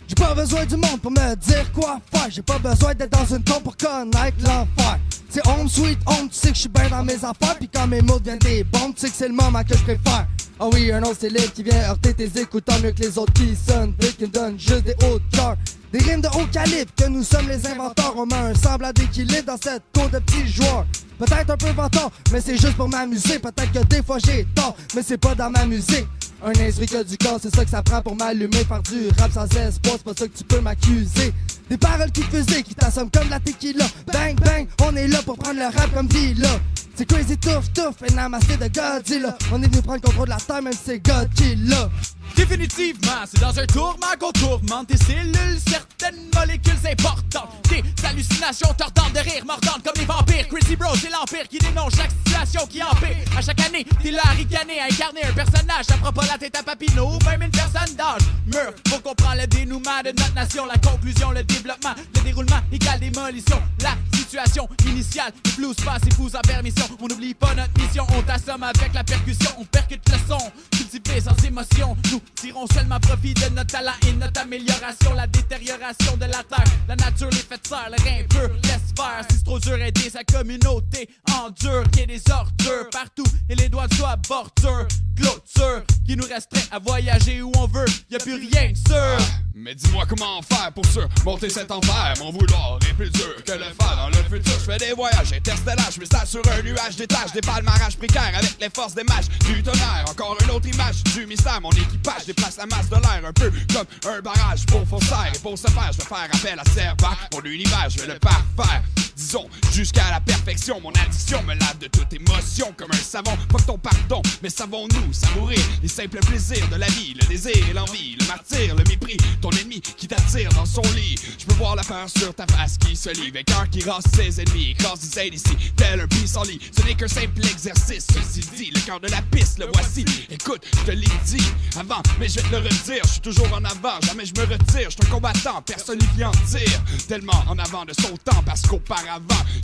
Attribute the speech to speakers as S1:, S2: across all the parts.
S1: J'ai pas besoin du monde pour me dire quoi faire. J'ai pas besoin d'être dans une tombe pour connaître l'enfer. C'est home sweet home, tu sais que je suis bien dans mes affaires. Puis quand mes mots deviennent des bombes, tu sais que c'est le moment que je préfère. Ah oui, un autre style qui vient heurter tes écouteurs mieux que les autres qui sonnent vite, qui me donnent juste des hauts de cœur. Des rimes de haut calibre, que nous sommes les inventeurs. On met un semblant d'équilibre dans cette cour de petits joueurs. Peut-être un peu vantard, mais c'est juste pour m'amuser. Peut-être que des fois j'ai tort, mais c'est pas dans ma musique. Un instruit que du corps, c'est ça que ça prend pour m'allumer. Faire du rap sans espoir, c'est pas ça que tu peux m'accuser. Des paroles qui faisaient, qui t'assomment comme la tequila. Bang bang, on est là pour prendre le rap comme Villa. C'est crazy tough tough et namaste de Godzilla. On est venu prendre contrôle de la terre même si c'est God qui l'a.
S2: Définitivement, c'est dans un tourment qu'on tourmente tes cellules, certaines molécules importantes. Tes hallucinations tordantes de rire mordantes comme les vampires. Crazy Bro, c'est l'empire qui dénonce chaque situation qui empire. À chaque année, t'es là à ricaner, à incarner un personnage. Ça prend pas la tête à Papineau, même une personne d'âge. Mur, faut comprendre le dénouement de notre nation. La conclusion, le développement, le déroulement égale démolition. La situation initiale, le blues passe et fous en permission. On n'oublie pas notre mission, on t'assomme avec la percussion. On percute le son, cultivé sans émotion. Nous tirons seulement profit de notre talent et notre amélioration. La détérioration de la terre, la nature les fait serre. Le rein pur laisse faire, si c'est trop dur aider sa communauté endure. Qu'il y ait des ordures partout et les doigts de soi bordure. Clôture qui nous restreint à voyager où on veut, y'a plus rien de sûr.
S3: Mais dis-moi comment faire pour surmonter cet enfer. Mon vouloir est plus dur que le faire dans le futur. Je fais des voyages interstellaires, je m'installe sur un nuage d'étage. Des palmarrages précaires avec les forces des matchs du tonnerre. Encore une autre image du mystère. Mon équipage déplace la masse de l'air un peu comme un barrage pour faussaire. Et pour ce faire, je vais faire appel à Servant. Mon univers, je vais le parfaire. Disons, jusqu'à la perfection, mon addiction me lave de toute émotion comme un savon. Pas que ton pardon, mais savons-nous savourer les simples plaisirs de la vie, le désir et l'envie, le martyr, le mépris, ton ennemi qui t'attire dans son lit. Je peux voir la peur sur ta face qui se lit, vainqueur qui rase ses ennemis, écrase des aides ici, tel un pissenlit. Ce n'est qu'un simple exercice, ceci dit, le cœur de la piste, le voici. Écoute, je te l'ai dit avant, mais je vais te le redire, je suis toujours en avant, jamais je me retire, je suis un combattant, personnifiant tire, tellement en avant de son temps, parce qu'auparavant,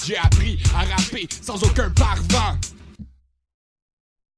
S3: j'ai appris à rapper sans aucun parvent.